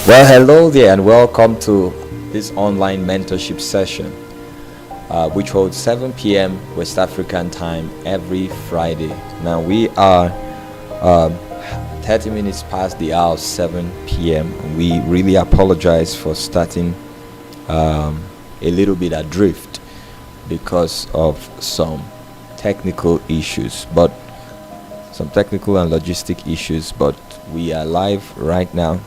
Well, hello there, and welcome to this online mentorship session, which holds 7 p.m. West African time every Friday. Now, we are 30 minutes past the hour of 7 p.m. We really apologize for starting a little bit adrift because of some technical issues, but some technical and logistic issues, but we are live right now.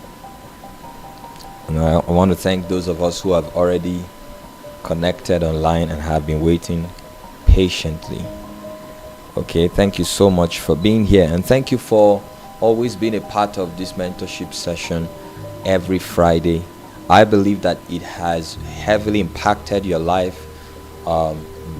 And I want to thank those of us who have already connected online and have been waiting patiently. Okay, thank you so much for being here, and thank you for always being a part of this mentorship session every Friday. I believe that it has heavily impacted your life,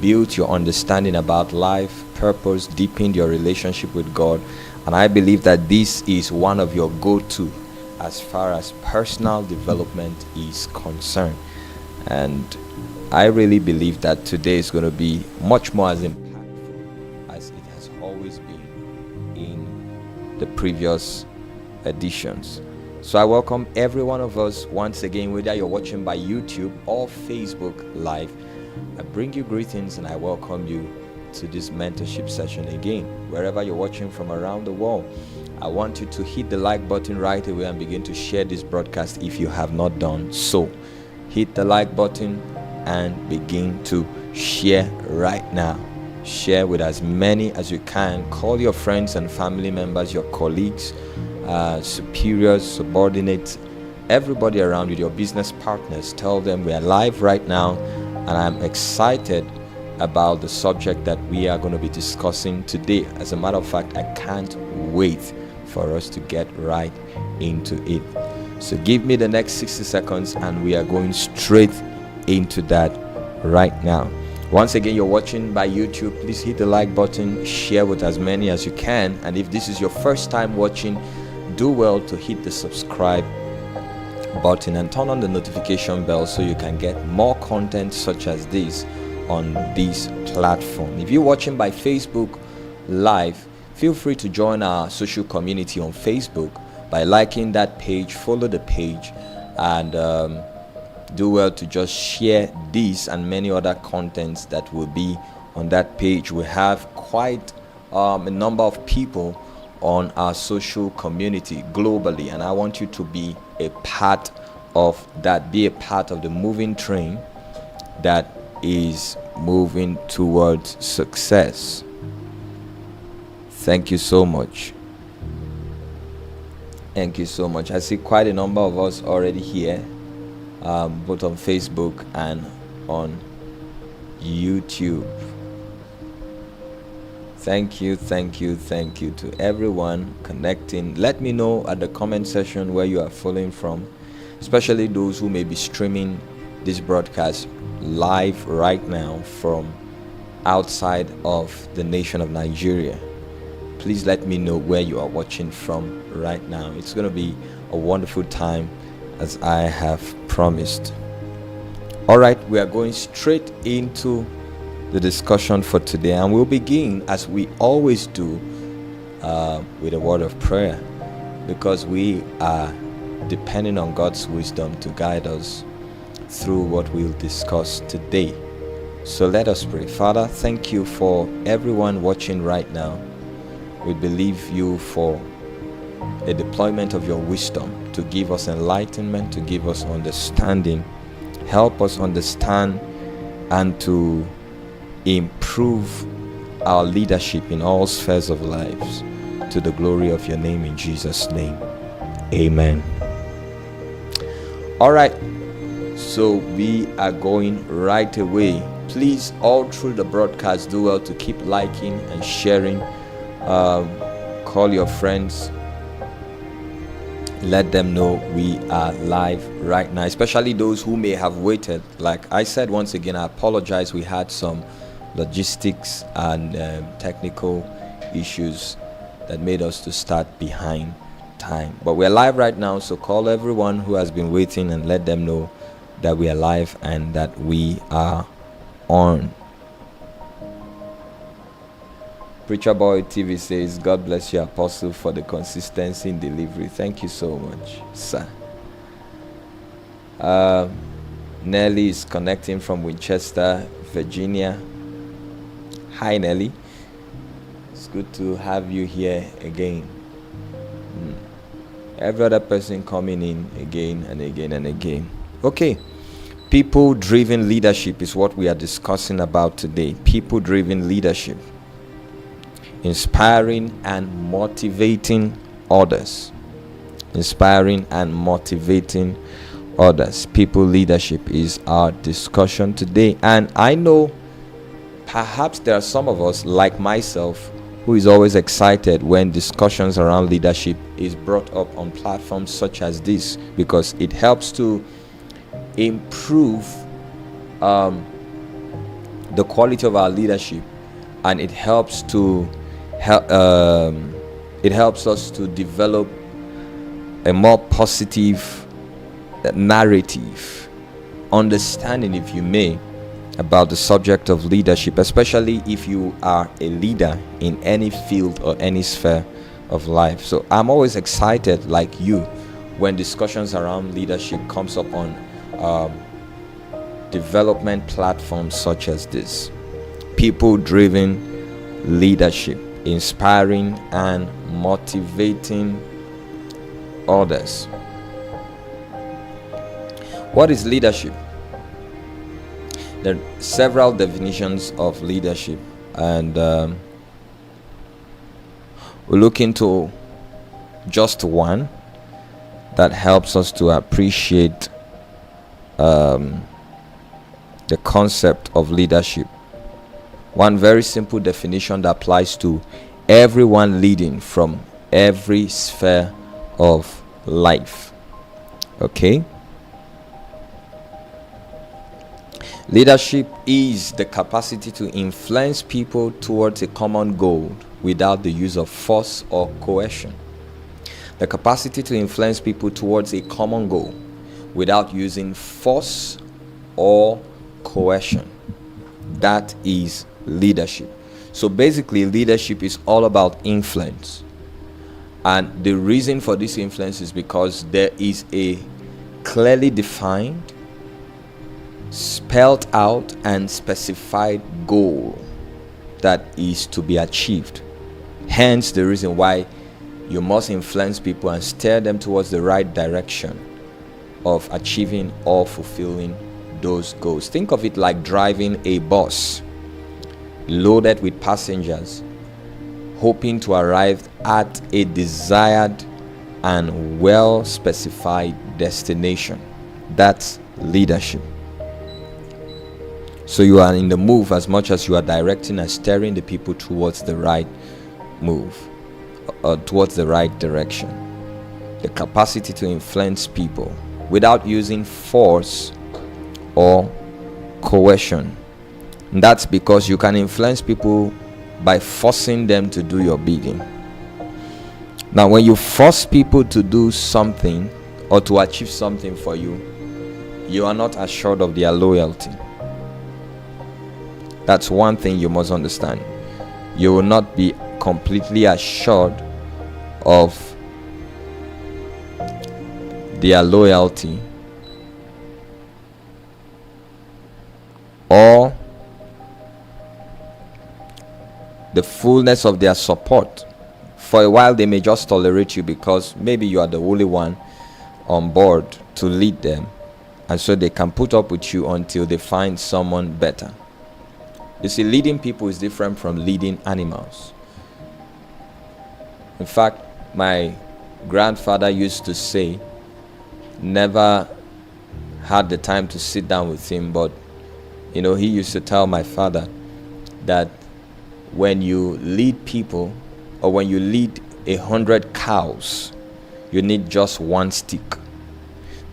built your understanding about life, purpose, deepened your relationship with God, and I believe that this is one of your go-to as far as personal development is concerned. And I really believe that today is going to be much more as impactful as it has always been in the previous editions. So I welcome every one of us once again, whether you're watching by YouTube or Facebook Live. I bring you greetings and I welcome you to this mentorship session again, wherever you're watching from around the world. I want you to hit the like button right away and begin to share this broadcast if you have not done so. Hit the like button and begin to share right now. Share with as many as you can. Call your friends and family members, your colleagues, superiors, subordinates, everybody around you, your business partners. Tell them we are live right now, and I'm excited about the subject that we are going to be discussing today. As a matter of fact, I can't wait for us to get right into it. So give me the next 60 seconds and we are going straight into that right now. Once again, you're watching by YouTube, please hit the like button, share with as many as you can, and if this is your first time watching, do well to hit the subscribe button and turn on the notification bell so you can get more content such as this on this platform. If you're watching by Facebook Live, feel free to join our social community on Facebook by liking that page, follow the page, and do well to just share this and many other contents that will be on that page. We have quite a number of people on our social community globally, and I want you to be a part of that, be a part of the moving train that is moving towards success. Thank you so much. Thank you so much. I see quite a number of us already here, both on Facebook and on YouTube. Thank you to everyone connecting. Let me know at the comment section where you are following from, especially those who may be streaming this broadcast live right now from outside of the nation of Nigeria. Please let me know where you are watching from right now. It's going to be a wonderful time as I have promised. All right, we are going straight into the discussion for today, and we'll begin as we always do with a word of prayer, because we are depending on God's wisdom to guide us through what we'll discuss today. So let us pray. Father, thank you for everyone watching right now. We believe you for a deployment of your wisdom to give us enlightenment, to give us understanding. Help us understand and to improve our leadership in all spheres of lives, to the glory of your name, in Jesus' name. Amen. All right, so we are going right away. Please, all through the broadcast, do well to keep liking and sharing. Call your friends, let them know we are live right now, especially those who may have waited. Like I said, once again, I apologize. We had some logistics and technical issues that made us to start behind time, but we're live right now. So call everyone who has been waiting and let them know that we are live and that we are on. Preacher Boy TV says, God bless you, Apostle, for the consistency in delivery. Thank you so much, sir. Uh, Nelly is connecting from Winchester, Virginia. Hi, Nelly. It's good to have you here again. Every other person coming in again and again and again. Okay. People-driven leadership is what we are discussing about today. People-driven leadership. Inspiring and motivating others. Inspiring and motivating others. People leadership is our discussion today. And I know perhaps there are some of us, like myself, who is always excited when discussions around leadership is brought up on platforms such as this, because it helps to improve the quality of our leadership, and it helps to it helps us to develop a more positive narrative, understanding, if you may, about the subject of leadership, especially if you are a leader in any field or any sphere of life. So I'm always excited, like you, when discussions around leadership comes up on development platforms such as this. People-driven leadership, inspiring and motivating others. What is leadership? There are several definitions of leadership, and we'll look into just one that helps us to appreciate the concept of leadership. One very simple definition that applies to everyone leading from every sphere of life. Okay? Leadership is the capacity to influence people towards a common goal without the use of force or coercion. The capacity to influence people towards a common goal without using force or coercion. That is leadership. So basically, leadership is all about influence. And the reason for this influence is because there is a clearly defined, spelled out and specified goal that is to be achieved. Hence the reason why you must influence people and steer them towards the right direction of achieving or fulfilling those goals. Think of it like driving a bus loaded with passengers, hoping to arrive at a desired and well specified destination. That's leadership. So you are in the move as much as you are directing and steering the people towards the right move, towards the right direction. The capacity to influence people without using force or coercion. And that's because you can influence people by forcing them to do your bidding. Now, when you force people to do something or to achieve something for you, you are not assured of their loyalty. That's one thing you must understand. You will not be completely assured of their loyalty or the fullness of their support. For a while they may just tolerate you because maybe you are the only one on board to lead them, and so they can put up with you until they find someone better. You see, leading people is different from leading animals. In fact, my grandfather used to say, never had the time to sit down with him, but he used to tell my father that when you lead people, or when you lead 100 cows, you need just one stick.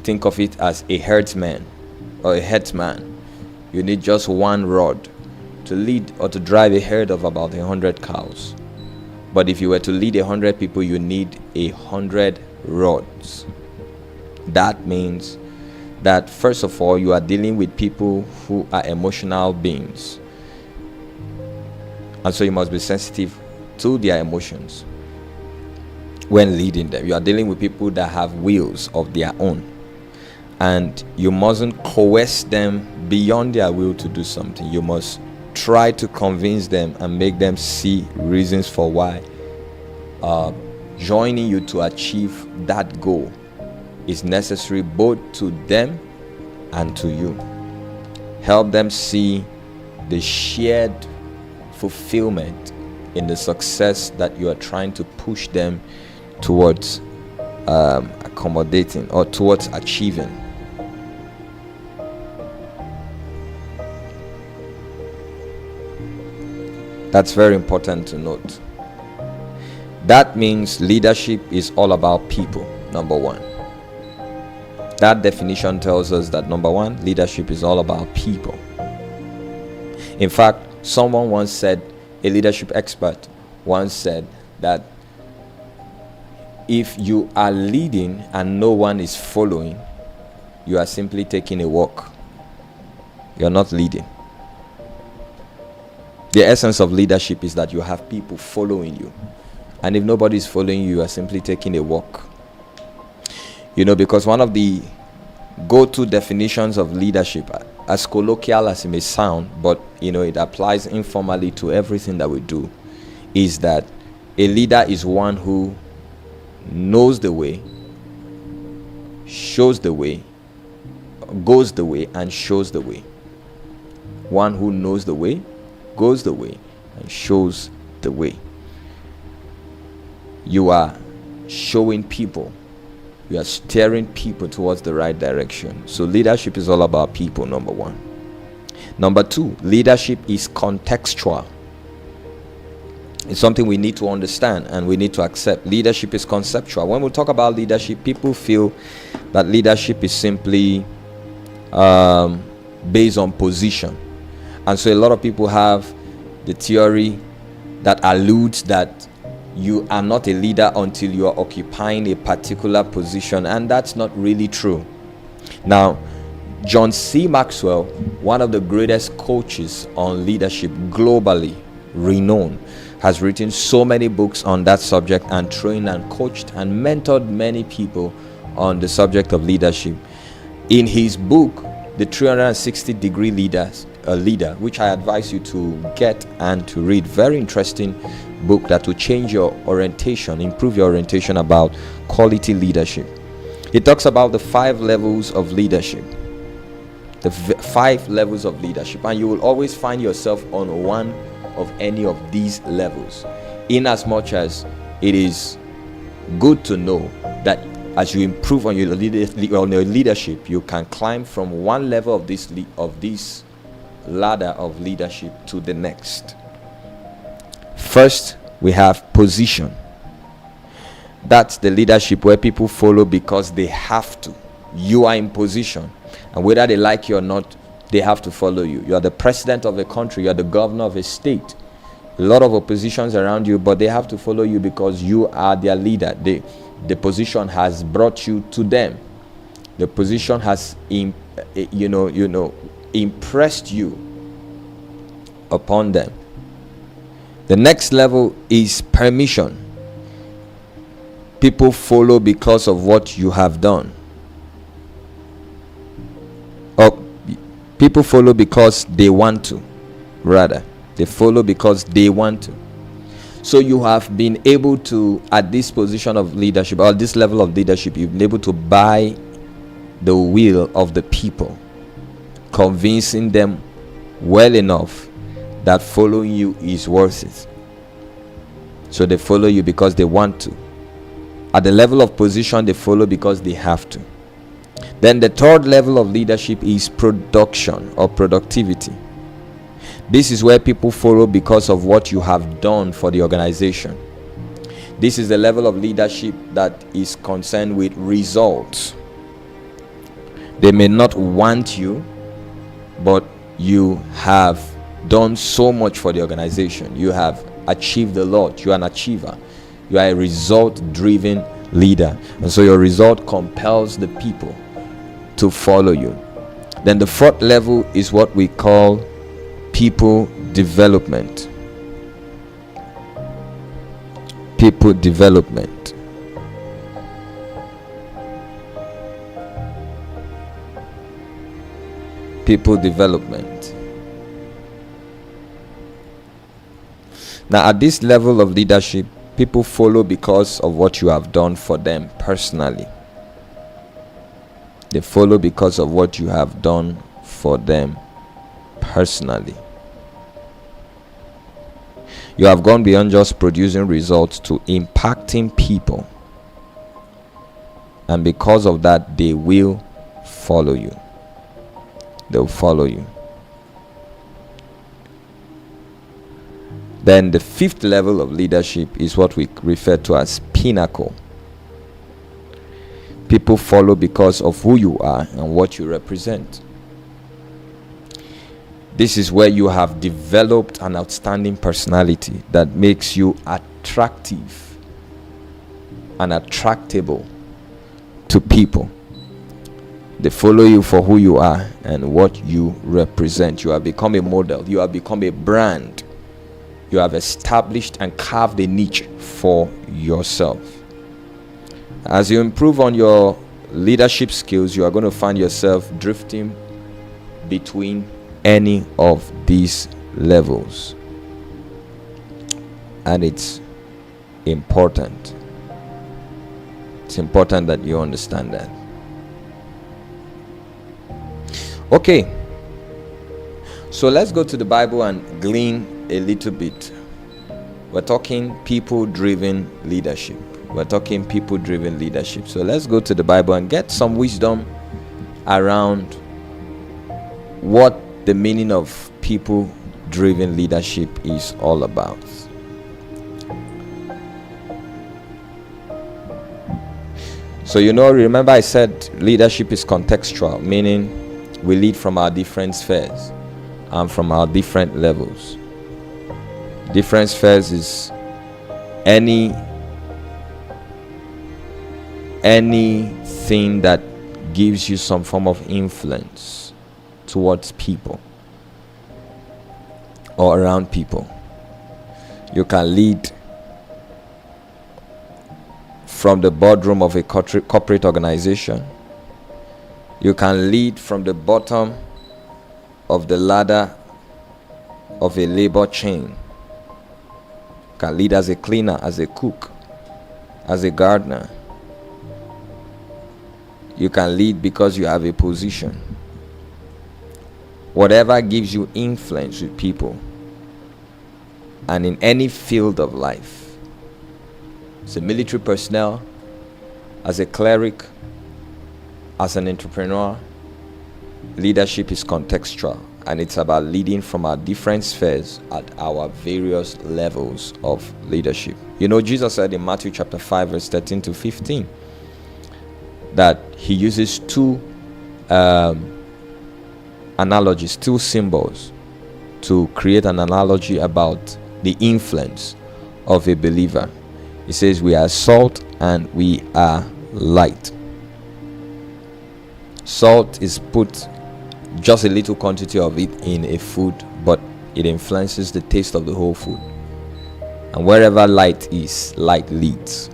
Think of it as a herdsman or a headsman. You need just one rod to lead or to drive a herd of about 100 cows. But if you were to lead 100 people, you need 100 rods. That means that first of all, you are dealing with people who are emotional beings, and so you must be sensitive to their emotions when leading them. You are dealing with people that have wills of their own, and you mustn't coerce them beyond their will to do something. You must try to convince them and make them see reasons for why joining you to achieve that goal is necessary, both to them and to you. Help them see the shared fulfillment in the success that you are trying to push them towards accommodating or towards achieving. That's very important to note. That means leadership is all about people, number one. That definition tells us that, number one, leadership is all about people. In fact, someone once said, a leadership expert once said that if you are leading and no one is following, you are simply taking a walk. You're not leading. The essence of leadership is that you have people following you. And if nobody is following you, you are simply taking a walk. Because one of the go-to definitions of leadership, as colloquial as it may sound, but it applies informally to everything that we do, is that a leader is one who knows the way, shows the way, goes the way, and shows the way. One who knows the way, goes the way, and shows the way. You are showing people, you are steering people towards the right direction. So leadership is all about people, number one. Number two, leadership is contextual. It's something we need to understand and we need to accept. Leadership is conceptual. When we talk about leadership, people feel that leadership is simply based on position. And so a lot of people have the theory that alludes that you are not a leader until you are occupying a particular position, and that's not really true. Now, John C. Maxwell, one of the greatest coaches on leadership, globally renowned, has written so many books on that subject and trained and coached and mentored many people on the subject of leadership. In his book, The 360-Degree Leader, which I advise you to get and to read, very interesting book that will change your orientation, improve your orientation about quality leadership. It talks about the 5 levels of leadership. The 5 levels of leadership, and you will always find yourself on one of any of these levels, in as much as it is good to know that as you improve on your leadership, you can climb from one level of this ladder of leadership to the next. First, we have position. That's the leadership where people follow because they have to. You are in position, and whether they like you or not, they have to follow you. You are the president of a country, you are the governor of a state. A lot of oppositions around you, but they have to follow you because you are their leader. The position has brought you to them. The position has impressed you upon them. The next level is permission. People follow because of what you have done. Or people follow because they want to. Rather, they follow because they want to. So you have been able to, at this position of leadership, or this level of leadership, you've been able to buy the will of the people, convincing them well enough that following you is worth it. So they follow you because they want to. At the level of position, they follow because they have to. Then the third level of leadership is production or productivity. This is where people follow because of what you have done for the organization. This is the level of leadership that is concerned with results. They may not want you, but you have done so much for the organization. You have achieved a lot. You are an achiever. You are a result-driven leader. And so your result compels the people to follow you. Then the fourth level is what we call people development. People development. people development. Now, at this level of leadership, people follow because of what you have done for them personally. They follow because of what you have done for them personally. You have gone beyond just producing results to impacting people. And because of that, they will follow you. They'll follow you. Then the fifth level of leadership is what we refer to as pinnacle. People follow because of who you are and what you represent. This is where you have developed an outstanding personality that makes you attractive and attractable to people. They follow you for who you are and what you represent. You have become a model. You have become a brand. You have established and carved a niche for yourself. As you improve on your leadership skills, you are going to find yourself drifting between any of these levels. And it's important. It's important that you understand that. Okay. So let's go to the Bible and glean a little bit. We're talking people-driven leadership. We're talking people-driven leadership. So let's go to the Bible and get some wisdom around what the meaning of people-driven leadership is all about. So remember I said leadership is contextual, meaning we lead from our different spheres and from our different levels. Different spheres is anything that gives you some form of influence towards people or around people. You can lead from the boardroom of a corporate organization. You can lead from the bottom of the ladder of a labor chain. You can lead as a cleaner, as a cook, as a gardener. You can lead because you have a position. Whatever gives you influence with people and in any field of life. As a military personnel, as a cleric, as an entrepreneur, leadership is contextual, and it's about leading from our different spheres at our various levels of leadership. Jesus said in Matthew chapter 5 verse 13 to 15 that he uses two analogies, two symbols to create an analogy about the influence of a believer. He says we are salt and we are light. Salt is put just a little quantity of it in a food, but it influences the taste of the whole food. And wherever light is, light leads.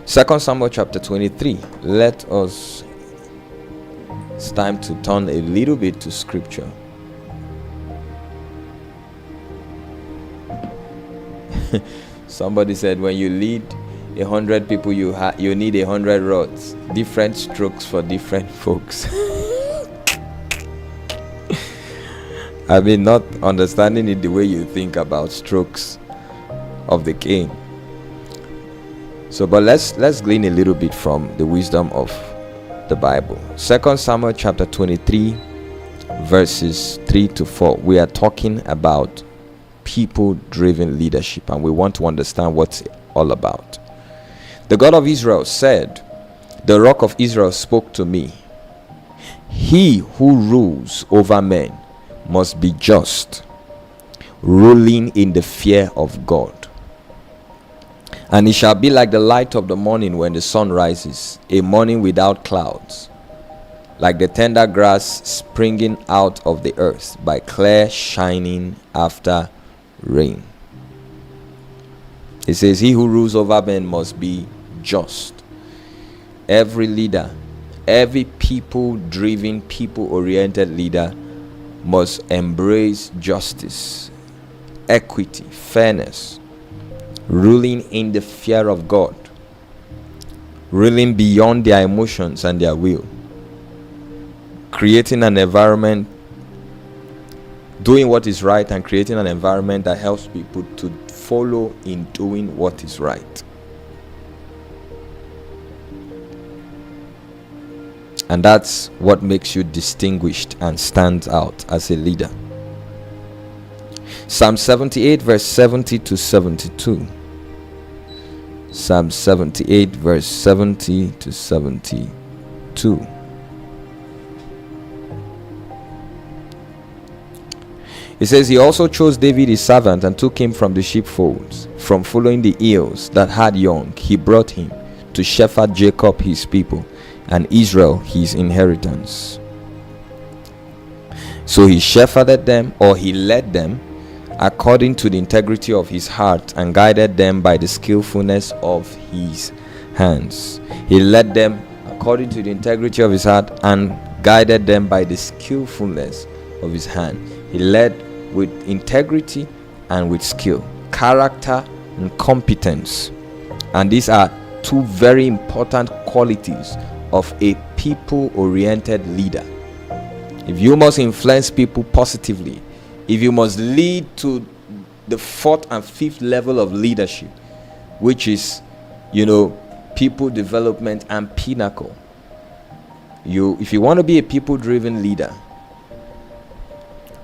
2 Samuel chapter 23. It's time to turn a little bit to scripture. Somebody said when you lead 100 people, you need 100 rods. Different strokes for different folks. I mean, not understanding it the way you think about strokes of the cane. So, but let's glean a little bit from the wisdom of the Bible. 2 Samuel chapter 23, verses 3 to 4. We are talking about people-driven leadership, and we want to understand what's it all about. The God of Israel said, "The Rock of Israel spoke to me. He who rules over men must be just, ruling in the fear of God. And it shall be like the light of the morning when the sun rises, a morning without clouds, like the tender grass springing out of the earth by clear shining after rain." It says, he who rules over men must be just. Every leader Every people-driven, people-oriented leader must embrace justice, equity, fairness, ruling in the fear of God, ruling beyond their emotions and their will, creating an environment, doing what is right, and creating an environment that helps people to follow in doing what is right. And that's what makes you distinguished and stands out as a leader. Psalm 78 verse 70 to 72. Psalm 78 verse 70 to 72. It says, he also chose David his servant and took him from the sheepfolds, from following the eels that had young. He brought him to shepherd Jacob his people, and Israel his inheritance. So he shepherded them, or he led them, according to the integrity of his heart, and guided them by the skillfulness of his hands. He led them according to the integrity of his heart, and guided them by the skillfulness of his hand. He led with integrity and with skill, character and competence. And these are two very important qualities of a people-oriented leader. If you must influence people positively, if you must lead to the fourth and fifth level of leadership, which is, people development and pinnacle, if you want to be a people-driven leader,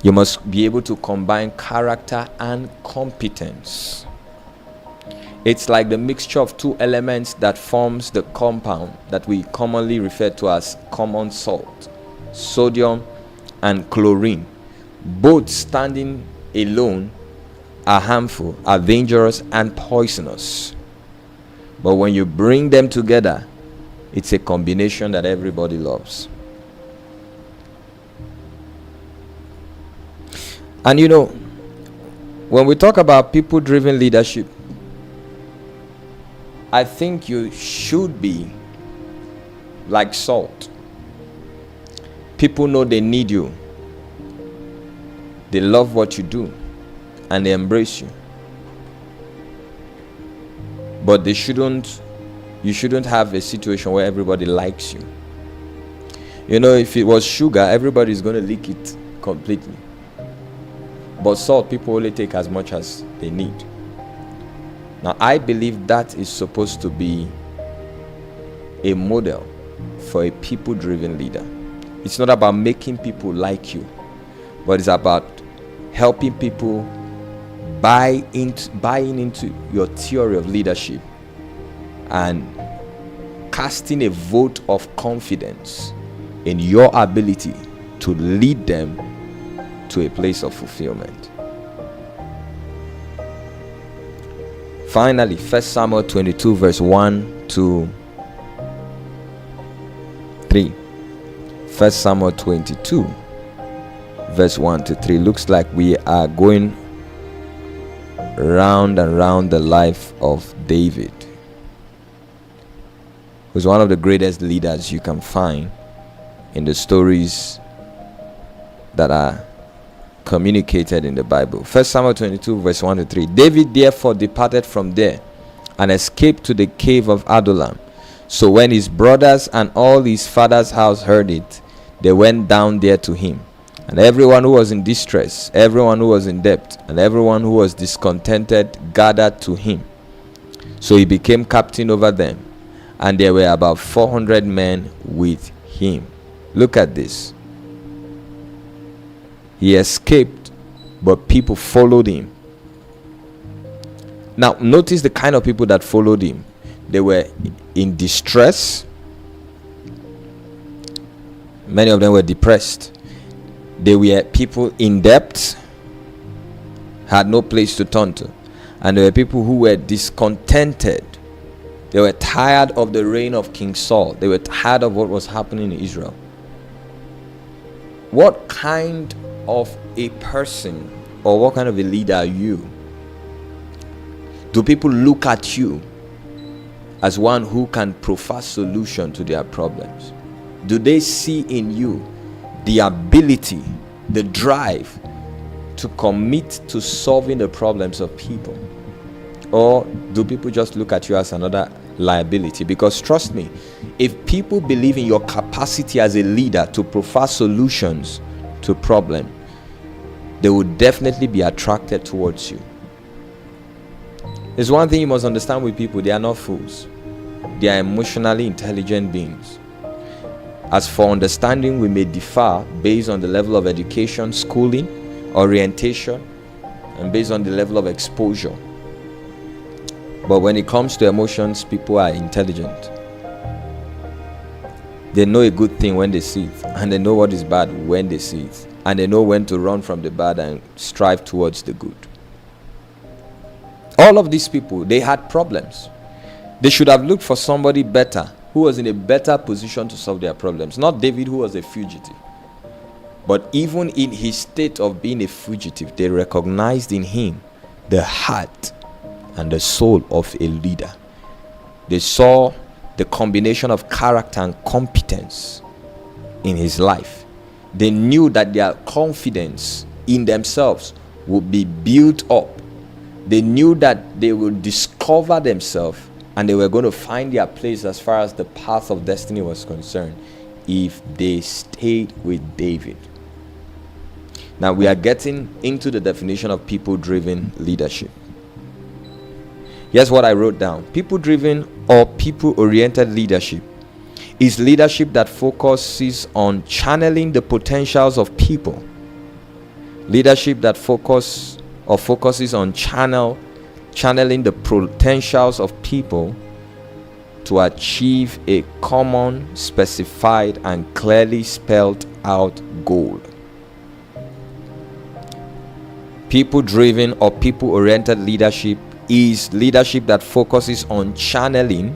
you must be able to combine character and competence. It's like the mixture of two elements that forms the compound that we commonly refer to as common salt, sodium and chlorine. Both standing alone are harmful, are dangerous and poisonous. But when you bring them together, it's a combination that everybody loves. And when we talk about people-driven leadership, I think you should be like salt. People know they need you. They love what you do, and they embrace you. But you shouldn't have a situation where everybody likes you. If it was sugar, everybody's going to lick it completely. But salt, people only take as much as they need. Now, I believe that is supposed to be a model for a people-driven leader. It's not about making people like you, but it's about helping people buying into your theory of leadership and casting a vote of confidence in your ability to lead them to a place of fulfillment. Finally, 1 Samuel 22 verse 1 to 3. 1 Samuel 22 verse 1 to 3. Looks like we are going round and round the life of David, who's one of the greatest leaders you can find in the stories that are communicated in the Bible. 1 Samuel 22 verse 1 to 3. David therefore departed from there and escaped to the cave of Adullam. So when his brothers and all his father's house heard it, they went down there to him. And everyone who was in distress, everyone who was in debt, and everyone who was discontented gathered to him. So he became captain over them, and there were about 400 men with him. Look at this. He escaped, but people followed him. Now, notice the kind of people that followed him. They were in distress. Many of them were depressed. They were people in debt, had no place to turn to. And there were people who were discontented. They were tired of the reign of King Saul. They were tired of what was happening in Israel. What kind of a person or what kind of a leader are you? Do people look at you as one who can proffer solution to their problems? Do they see in you the ability, the drive to commit to solving the problems of people? Or do people just look at you as another liability? Because trust me, if people believe in your capacity as a leader to provide solutions to problems, they will definitely be attracted towards you. There's one thing you must understand with people: they are not fools. They are emotionally intelligent beings. As for understanding, we may differ based on the level of education, schooling, orientation, and based on the level of exposure. But when it comes to emotions, people are intelligent. They know a good thing when they see it, and they know what is bad when they see it, and they know when to run from the bad and strive towards the good. All of these people, they had problems. They should have looked for somebody better, who was in a better position to solve their problems. Not David, who was a fugitive. But even in his state of being a fugitive, they recognized in him the heart and the soul of a leader. They saw the combination of character and competence in his life. They knew that their confidence in themselves would be built up. They knew that they would discover themselves, and they were going to find their place as far as the path of destiny was concerned if they stayed with David. Now we are getting into the definition of people-driven leadership. Here's what I wrote down. People-driven or people-oriented leadership is leadership that focuses on channeling the potentials of people. Leadership that focuses on channeling the potentials of people to achieve a common, specified, and clearly spelled out goal. People-driven or people-oriented leadership is leadership that focuses on channeling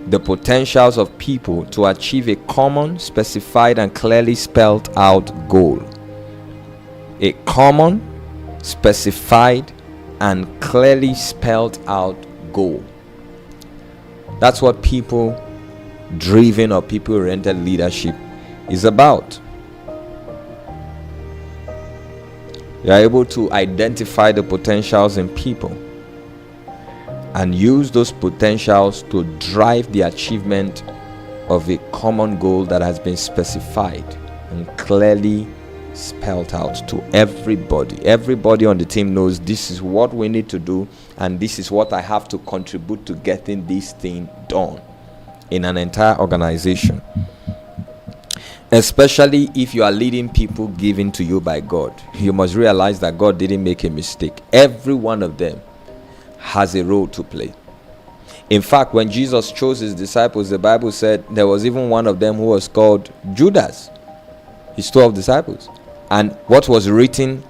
the potentials of people to achieve a common, specified, and clearly spelled out goal. A common, specified, and clearly spelled out goal. That's what people-driven or people-oriented leadership is about. You are able to identify the potentials in people and use those potentials to drive the achievement of a common goal that has been specified and clearly spelled out to everybody. Everybody on the team knows this is what we need to do, and this is what I have to contribute to getting this thing done in an entire organization. Especially if you are leading people given to you by God, you must realize that God didn't make a mistake. Every one of them has a role to play. In fact, when Jesus chose his disciples, the Bible said there was even one of them who was called Judas, his 12 disciples. And what was written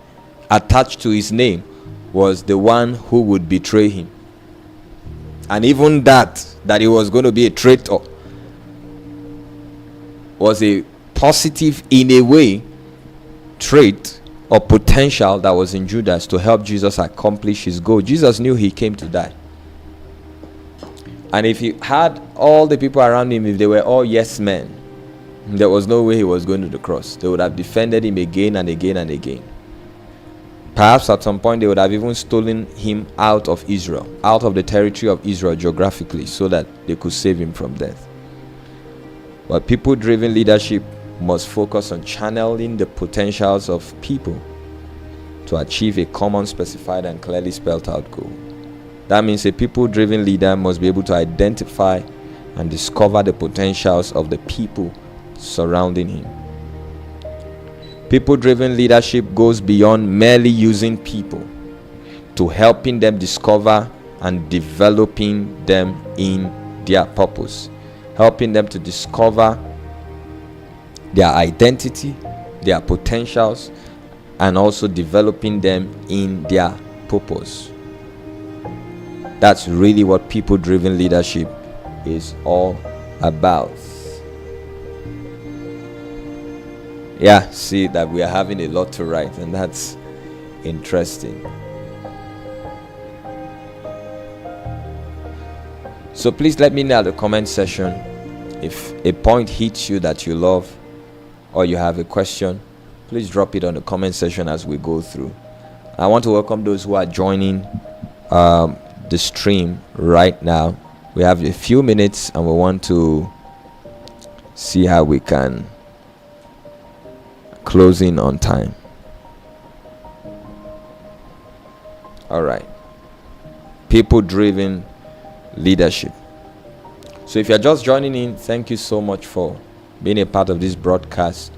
attached to his name was the one who would betray him. And even that he was going to be a traitor, was a positive, in a way, trait or potential that was in Judas to help Jesus accomplish his goal. Jesus knew he came to die. And if he had all the people around him, if they were all yes men, there was no way he was going to the cross. They would have defended him again and again and again. Perhaps at some point they would have even stolen him out of Israel, out of the territory of Israel geographically, so that they could save him from death. But people-driven leadership must focus on channeling the potentials of people to achieve a common, specified, and clearly spelled out goal. That means a people-driven leader must be able to identify and discover the potentials of the people surrounding him. People-driven leadership goes beyond merely using people to helping them discover and developing them in their purpose, helping them to discover their identity, their potentials, and also developing them in their purpose. That's really what people-driven leadership is all about. Yeah, see that we are having a lot to write, and that's interesting. So please let me know at the comment section if a point hits you that you love, or you have a question. Please drop it on the comment section as we go through. I want to welcome those who are joining the stream right now. We have a few minutes and we want to see how we can close in on time. All right. People-driven leadership. So if you're just joining in, thank you so much for being a part of this broadcast.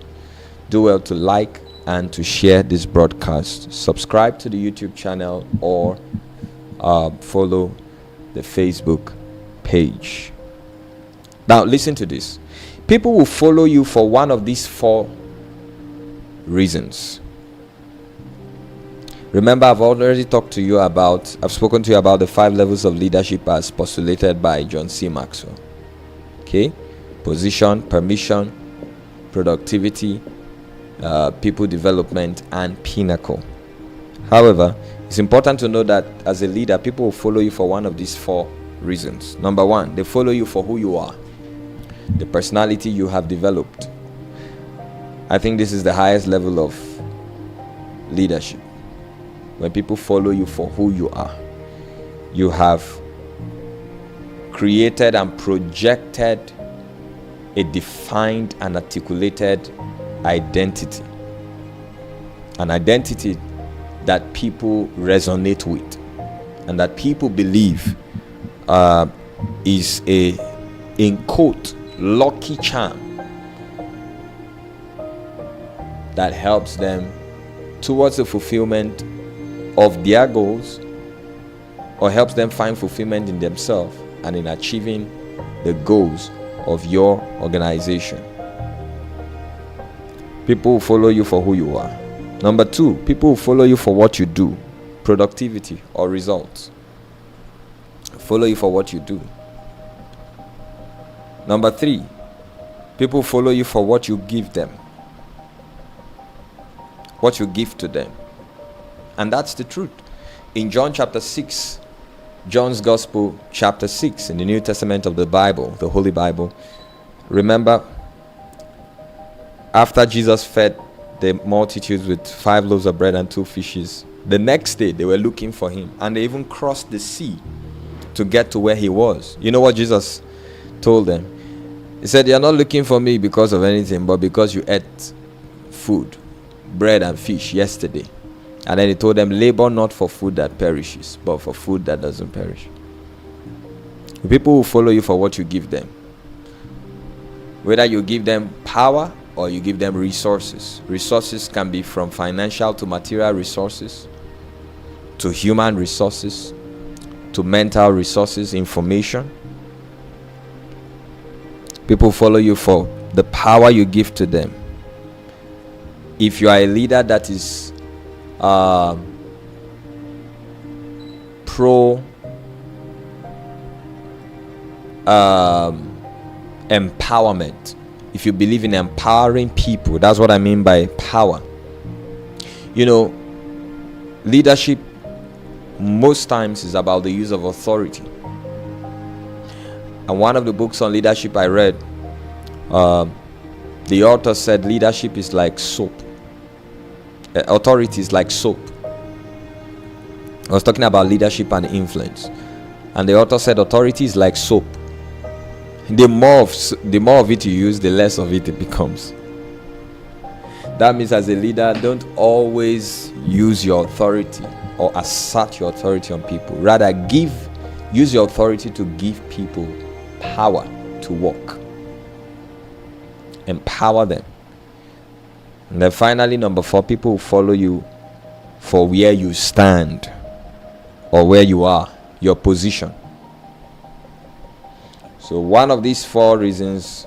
Do well to like and to share this broadcast. Subscribe to the YouTube channel or follow the Facebook page. Now listen to this. People will follow you for one of these 4 reasons. Remember, I've spoken to you about the 5 levels of leadership as postulated by John C. Maxwell. Okay? Position, permission, productivity, people development, and pinnacle. However, it's important to know that as a leader, people will follow you for one of these 4 reasons. Number 1, they follow you for who you are, the personality you have developed. I think this is the highest level of leadership. When people follow you for who you are, you have created and projected a defined and articulated identity. An identity that people resonate with and that people believe is a, in quote, lucky charm that helps them towards the fulfillment of their goals, or helps them find fulfillment in themselves and in achieving the goals of your organization. People will follow you for who you are. Number 2, people will follow you for what you do, productivity or results. Follow you for what you do. Number 3, people follow you for what you give them, what you give to them. And that's the truth. In John chapter 6, John's Gospel chapter 6 in the New Testament of the Bible, the Holy Bible, remember, after Jesus fed the multitudes with 5 loaves of bread and 2 fishes, the next day they were looking for him, and they even crossed the sea to get to where he was. You know what Jesus told them? He said, "You're not looking for me because of anything, but because you ate food, bread and fish yesterday." And then he told them, "Labor not for food that perishes, but for food that doesn't perish." People will follow you for what you give them. Whether you give them power or you give them resources. Resources can be from financial to material resources, to human resources, to mental resources, information. People follow you for the power you give to them. If you are a leader that is pro empowerment, if you believe in empowering people, that's what I mean by power. You know, leadership most times is about the use of authority. And one of the books on leadership I read, the author said leadership is like soap. Authority is like soap. I was talking about leadership and influence, and the author said authority is like soap. The more of it you use, the less of it becomes. That means as a leader, don't always use your authority or assert your authority on people. Rather, use your authority to give people power to work. Empower them. And then finally, number 4, people will follow you for where you stand or where you are, your position. So one of these 4 reasons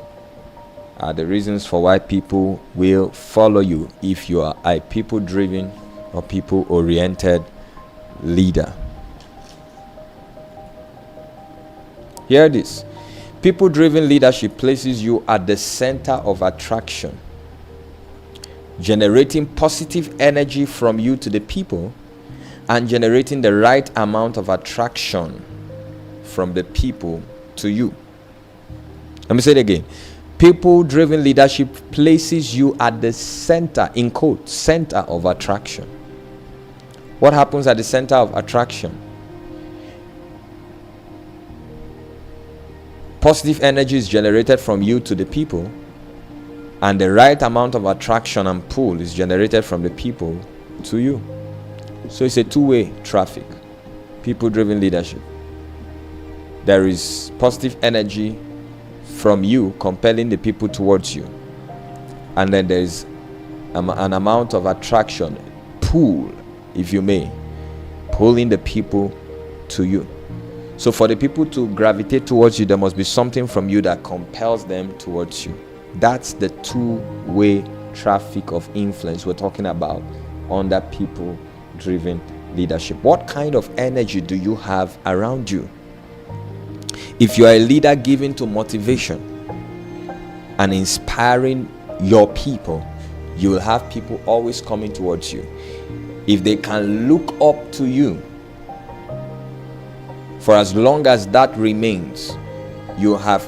are the reasons for why people will follow you if you are a people-driven or people-oriented leader. Hear this. People-driven leadership places you at the center of attraction, generating positive energy from you to the people and generating the right amount of attraction from the people to you. Let me say it again. People-driven leadership places you at the center, in quotes, center of attraction. What happens at the center of attraction? Positive energy is generated from you to the people, and the right amount of attraction and pull is generated from the people to you. So it's a two-way traffic. People-driven leadership. There is positive energy from you compelling the people towards you, and then there is an amount of attraction, pull, if you may, pulling the people to you. So for the people to gravitate towards you, there must be something from you that compels them towards you. That's the two-way traffic of influence we're talking about under people-driven leadership. What kind of energy do you have around you? If you are a leader given to motivation and inspiring your people, you will have people always coming towards you. If they can look up to you, for as long as that remains, you have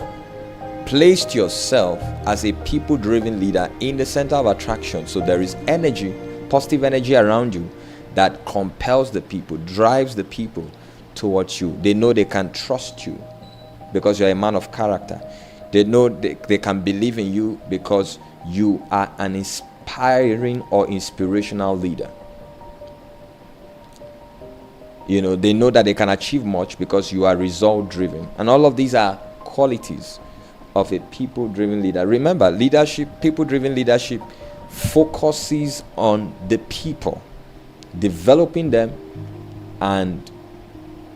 placed yourself as a people-driven leader in the center of attraction. So there is energy, positive energy around you that compels the people, drives the people towards you. They know they can trust you because you're a man of character. They know they can believe in you because you are an inspiring or inspirational leader. They know that they can achieve much because you are result driven. And all of these are qualities of a people-driven leader. Remember, people-driven leadership focuses on the people, developing them and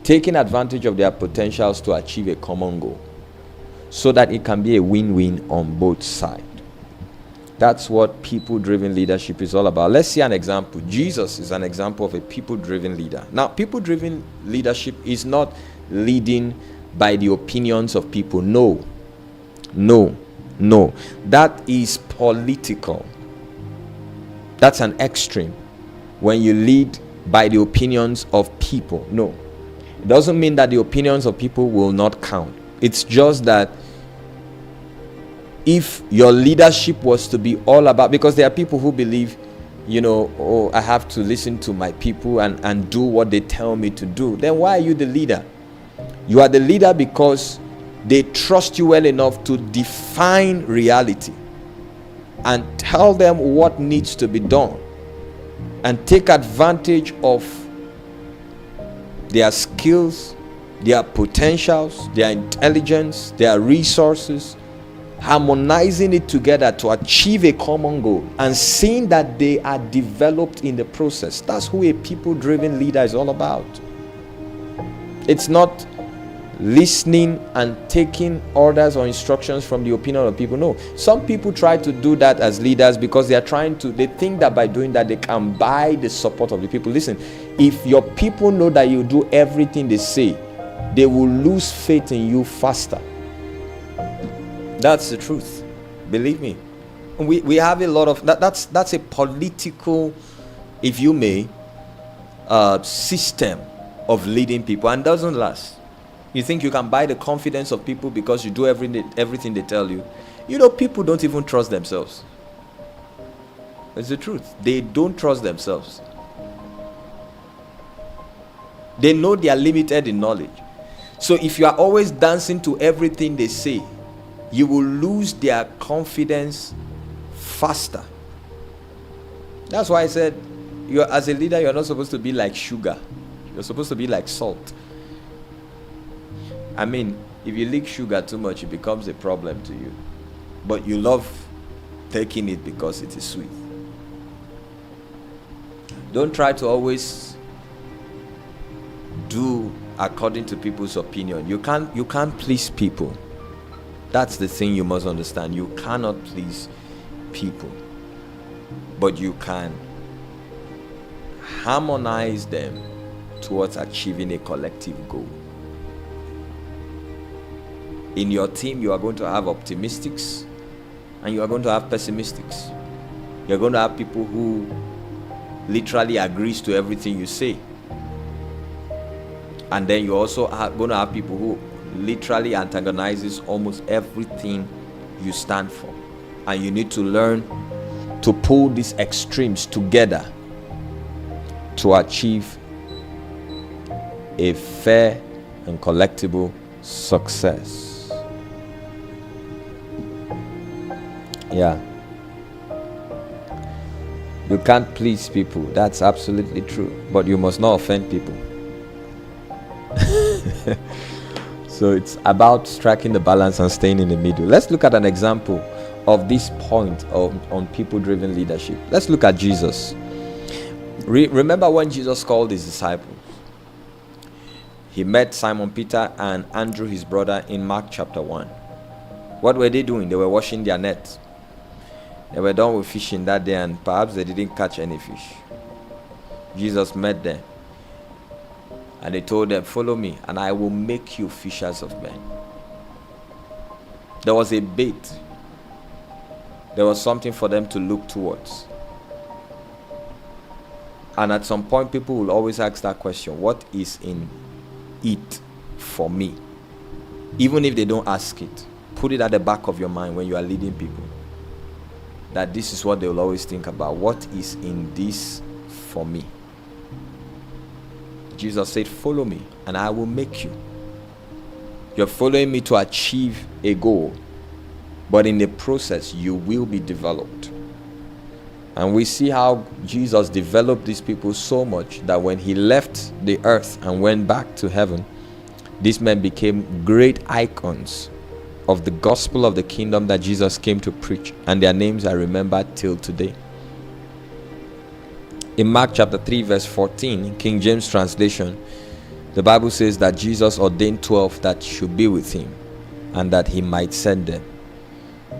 taking advantage of their potentials to achieve a common goal, so that it can be a win-win on both sides. That's what people-driven leadership is all about. Let's see an example. Jesus is an example of a people-driven leader. Now, people-driven leadership is not leading by the opinions of people. No. That is political. That's an extreme. When you lead by the opinions of people. No. It doesn't mean that the opinions of people will not count. It's just that if your leadership was to be all about, because there are people who believe, I have to listen to my people and do what they tell me to do, then why are you the leader? You are the leader because they trust you well enough to define reality and tell them what needs to be done and take advantage of their skills, their potentials, their intelligence, their resources, harmonizing it together to achieve a common goal and seeing that they are developed in the process. That's who a people-driven leader is all about. It's not listening and taking orders or instructions from the opinion of people. No. Some people try to do that as leaders because they think that by doing that they can buy the support of the people. Listen, if your people know that you do everything they say, they will lose faith in you faster. That's the truth. Believe me. We have a lot of that's a political, if you may, system of leading people, and doesn't last. You think you can buy the confidence of people because you do everything they tell you. People don't even trust themselves. It's the truth. They don't trust themselves. They know they are limited in knowledge. So if you are always dancing to everything they say, you will lose their confidence faster. That's why I said, as a leader, you're not supposed to be like sugar. You're supposed to be like salt. I mean, if you lick sugar too much, it becomes a problem to you. But you love taking it because it is sweet. Don't try to always do according to people's opinion. You can't please people. That's the thing you must understand. You cannot please people, but you can harmonize them towards achieving a collective goal. In your team, you are going to have optimistics and you are going to have pessimistics. You're going to have people who literally agrees to everything you say. And then you also are going to have people who literally antagonizes almost everything you stand for. And you need to learn to pull these extremes together to achieve a fair and collectible success. Yeah. You can't please people. That's absolutely true. But you must not offend people. So it's about striking the balance and staying in the middle. Let's look at an example of this point on people-driven leadership. Let's look at Jesus. Remember when Jesus called his disciples? He met Simon Peter and Andrew, his brother, in Mark chapter 1. What were they doing? They were washing their nets. They were done with fishing that day, and perhaps they didn't catch any fish. Jesus met them, and he told them, "Follow me, and I will make you fishers of men." There was a bait. There was something for them to look towards. And at some point, people will always ask that question: what is in it for me? Even if they don't ask it, put it at the back of your mind when you are leading people, that this is what they will always think about. What is in this for me? Jesus said, "Follow me, and I will make you." You're following me to achieve a goal, but in the process, you will be developed. And we see how Jesus developed these people so much that when he left the earth and went back to heaven, these men became great icons of the gospel of the kingdom that Jesus came to preach, and their names are remembered till today. In Mark chapter 3 verse 14, in King James translation, the Bible says that Jesus ordained 12 that should be with him, and that he might send them.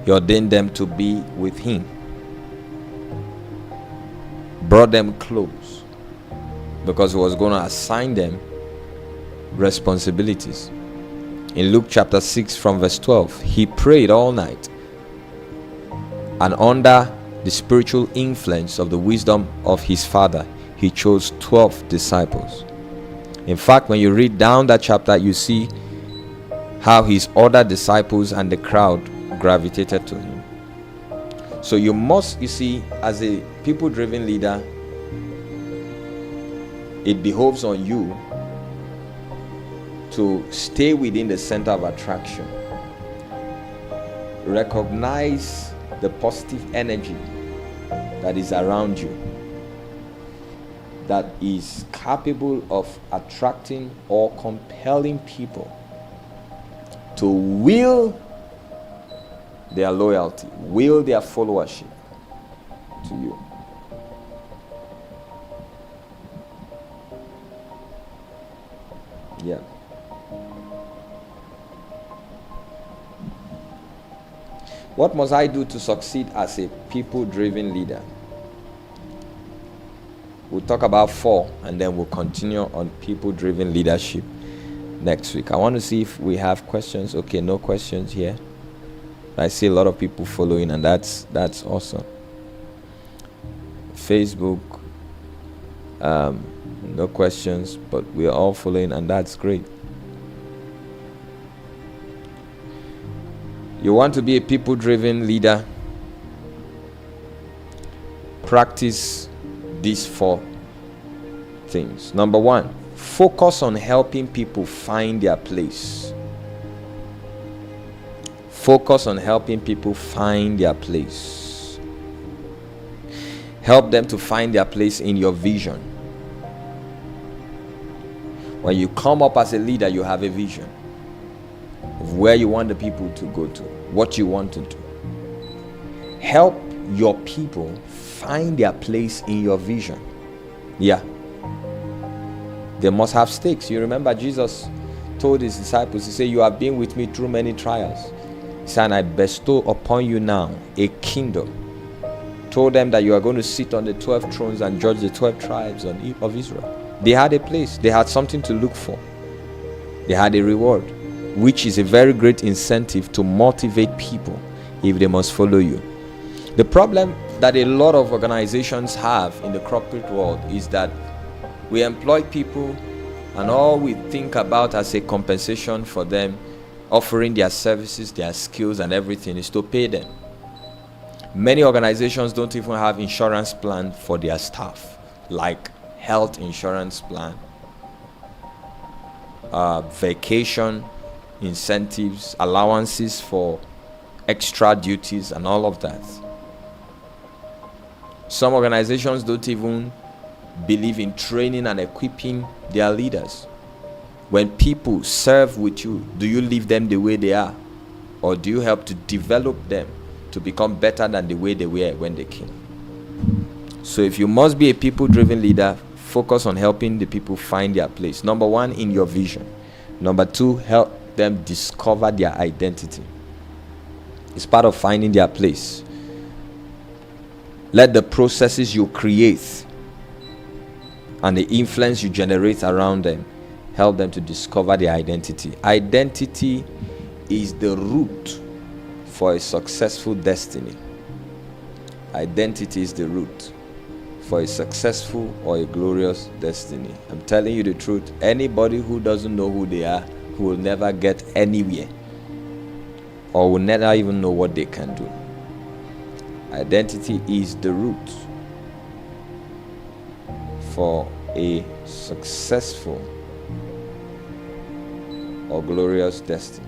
He ordained them to be with him, brought them close, because he was going to assign them responsibilities. In Luke chapter 6 from verse 12, he prayed all night, and under the spiritual influence of the wisdom of his Father, he chose 12 disciples. In fact, when you read down that chapter, you see how his other disciples and the crowd gravitated to him. So you see, as a people-driven leader, it behoves on you to stay within the center of attraction. Recognize the positive energy that is around you, that is capable of attracting or compelling people to will their loyalty, will their followership to you. Yeah. What must I do to succeed as a people-driven leader? We'll talk about 4, and then we'll continue on people-driven leadership next week. I want to see if we have questions. Okay, no questions here. I see a lot of people following, and that's awesome. Facebook, no questions, but we are all following, and that's great. You want to be a people-driven leader? Practice these 4 things. Number 1, focus on helping people find their place. Focus on helping people find their place. Help them to find their place in your vision. When you come up as a leader, you have a vision of where you want the people to go to, what you want to do. Help your people find their place in your vision. Yeah. They must have stakes. You remember Jesus told his disciples, he said, "You have been with me through many trials. He said, and I bestow upon you now a kingdom." Told them that you are going to sit on the 12 thrones and judge the 12 tribes of Israel. They had a place. They had something to look for. They had a reward, which is a very great incentive to motivate people if they must follow you. The problem that a lot of organizations have in the corporate world is that we employ people, and all we think about as a compensation for them offering their services, their skills, and everything is to pay them. Many organizations don't even have insurance plan for their staff, like health insurance plan, vacation incentives, allowances for extra duties, and all of that. Some organizations don't even believe in training and equipping their leaders. When people serve with you, do you leave them the way they are, or do you help to develop them to become better than the way they were when they came? So if you must be a people-driven leader, focus on helping the people find their place. Number one, in your vision. Number two, help them discover their identity. It's part of finding their place. Let the processes you create and the influence you generate around them help them to discover their identity. Identity is the root for a successful destiny. Identity is the root for a successful or a glorious destiny. I'm telling you the truth. Anybody who doesn't know who they are, who will never get anywhere, or will never even know what they can do. Identity is the root for a successful or glorious destiny.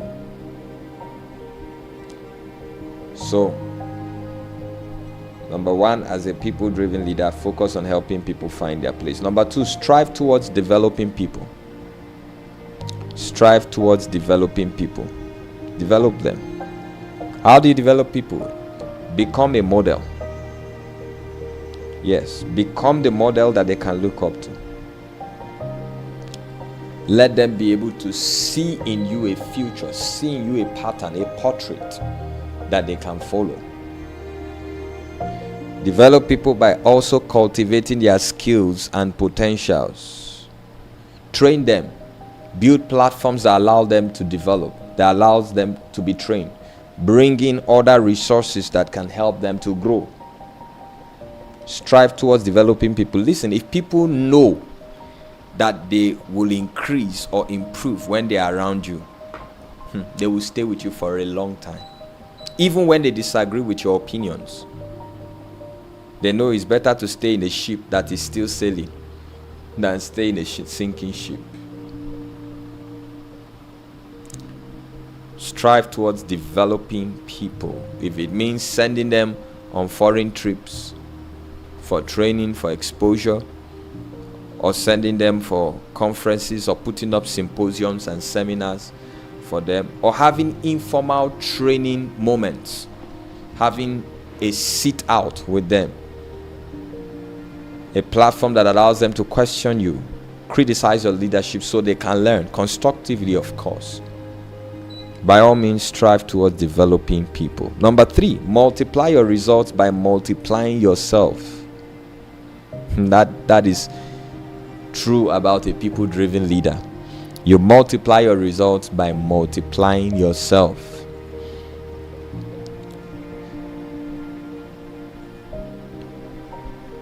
So, number one, as a people-driven leader, focus on helping people find their place. Number two, strive towards developing people. Strive towards developing people. Develop them. How do you develop people? Become a model. Yes, become the model that they can look up to. Let them be able to see in you a future, see in you a pattern, a portrait that they can follow. Develop people by also cultivating their skills and potentials. Train them. Build platforms that allow them to develop, that allows them to be trained. Bring in other resources that can help them to grow. Strive towards developing people. Listen, if people know that they will increase or improve when they are around you, they will stay with you for a long time. Even when they disagree with your opinions, they know it's better to stay in a ship that is still sailing than stay in a sinking ship. Strive towards developing people. If it means sending them on foreign trips for training, for exposure, or sending them for conferences, or putting up symposiums and seminars for them, or having informal training moments, having a sit out with them, a platform that allows them to question you, criticize your leadership so they can learn constructively, of course. By all means, strive towards developing people. Number three, multiply your results by multiplying yourself. That is true about a people-driven leader. You multiply your results by multiplying yourself.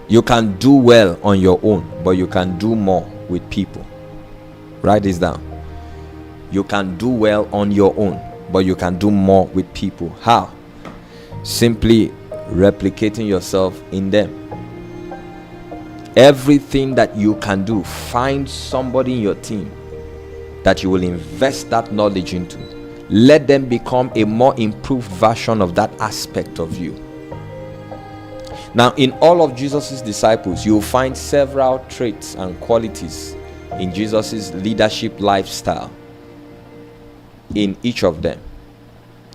You can do well on your own, but you can do more with people. Write this down. You can do well on your own, but you can do more with people. How? Simply replicating yourself in them. Everything that you can do, find somebody in your team that you will invest that knowledge into. Let them become a more improved version of that aspect of you. Now, in all of Jesus' disciples, you will find several traits and qualities in Jesus' leadership lifestyle in each of them.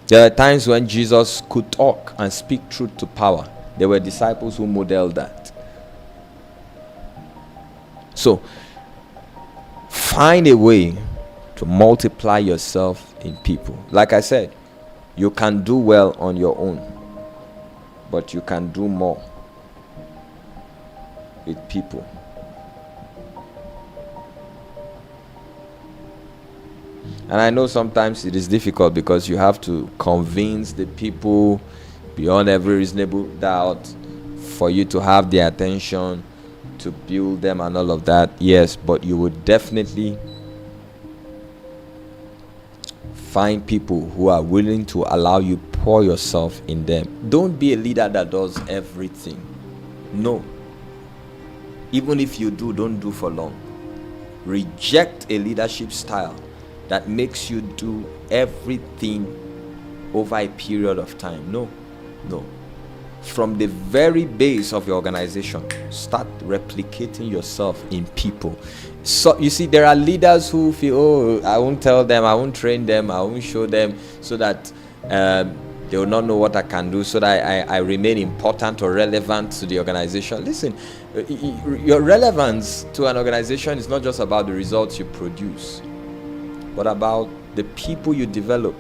There are times when Jesus could talk and speak truth to power. There were disciples who modeled that. So, find a way to multiply yourself in people. Like I said, you can do well on your own, but you can do more with people. And I know sometimes it is difficult because you have to convince the people beyond every reasonable doubt for you to have their attention, to build them and all of that. Yes, but you would definitely Find people who are willing to allow you pour yourself in them. Don't be a leader that does everything. No. Even if you do, don't do for long. Reject a leadership style that makes you do everything over a period of time. No. From the very base of your organization, start replicating yourself in people. So you see, there are leaders who feel, oh, I won't tell them, I won't train them, I won't show them, so that they will not know what I can do, so that I remain important or relevant to the organization. Listen, your relevance to an organization is not just about the results you produce, but about the people you develop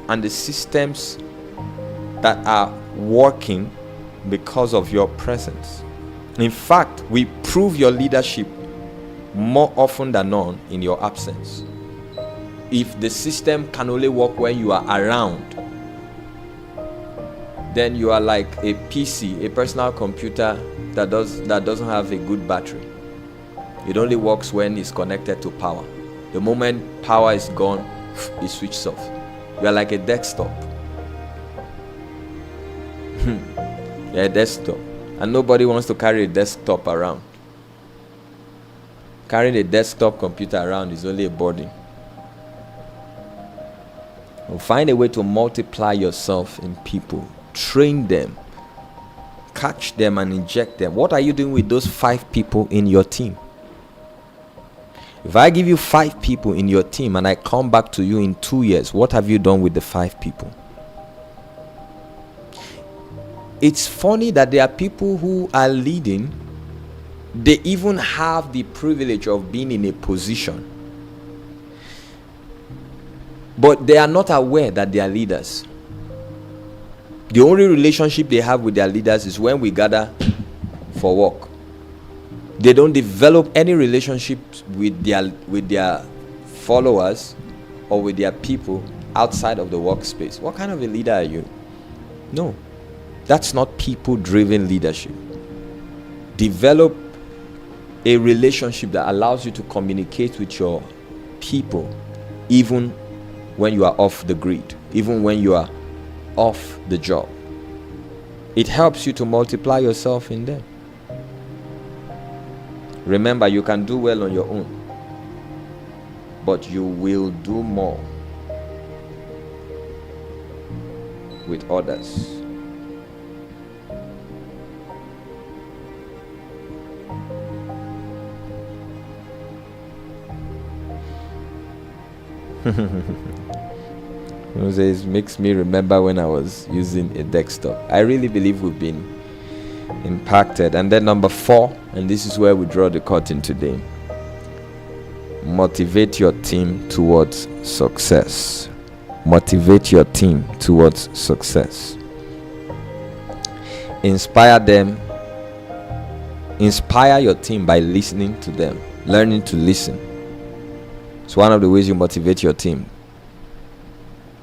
and the systems that are working because of your presence. In fact, we prove your leadership more often than not in your absence. If the system can only work when you are around, then you are like a PC, a personal computer that doesn't have a good battery. It only works when it's connected to power. The moment power is gone, it switches off. You are like a desktop. You're a desktop, and nobody wants to carry a desktop around. Carrying a desktop computer around is only a burden. Well, find a way to multiply yourself in people. Train them. Catch them and inject them. What are you doing with those 5 people in your team? If I give you 5 people in your team and I come back to you in 2 years, what have you done with the 5 people? It's funny that there are people who are leading. They even have the privilege of being in a position, but they are not aware that they are leaders. The only relationship they have with their leaders is when we gather for work. They don't develop any relationship with their followers or with their people outside of the workspace. What kind of a leader are you? No, that's not people-driven leadership. Develop a relationship that allows you to communicate with your people even when you are off the grid, even when you are off the job. It helps you to multiply yourself in them. Remember, you can do well on your own, but you will do more with others. It makes me remember when I was using a desktop. I really believe we've been impacted. And then number 4, and this is where we draw the curtain today: motivate your team towards success. Motivate your team towards success. Inspire your team by listening to them, learning to listen. It's one of the ways you motivate your team,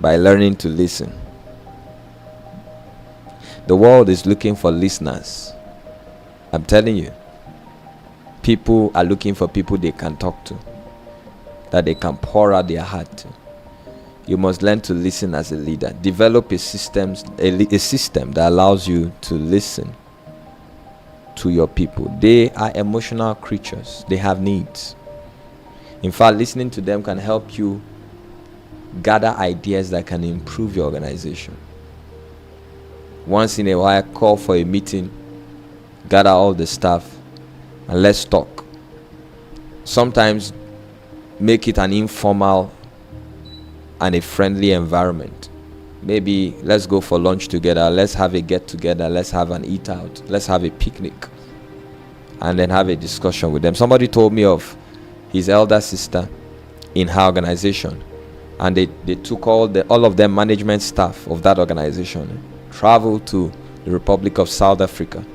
by learning to listen. The world is looking for listeners. I'm telling you, people are looking for people they can talk to, that they can pour out their heart to. You must learn to listen as a leader. Develop a system that allows you to listen to your people. They are emotional creatures. They have needs. In fact, listening to them can help you gather ideas that can improve your organization. Once in a while, call for a meeting, gather all the staff, and let's talk. Sometimes make it an informal and a friendly environment. Maybe let's go for lunch together, let's have a get together, let's have an eat out, let's have a picnic, and then have a discussion with them. Somebody told me of his elder sister in her organization, and they took all of them management staff of that organization, traveled to the Republic of South Africa,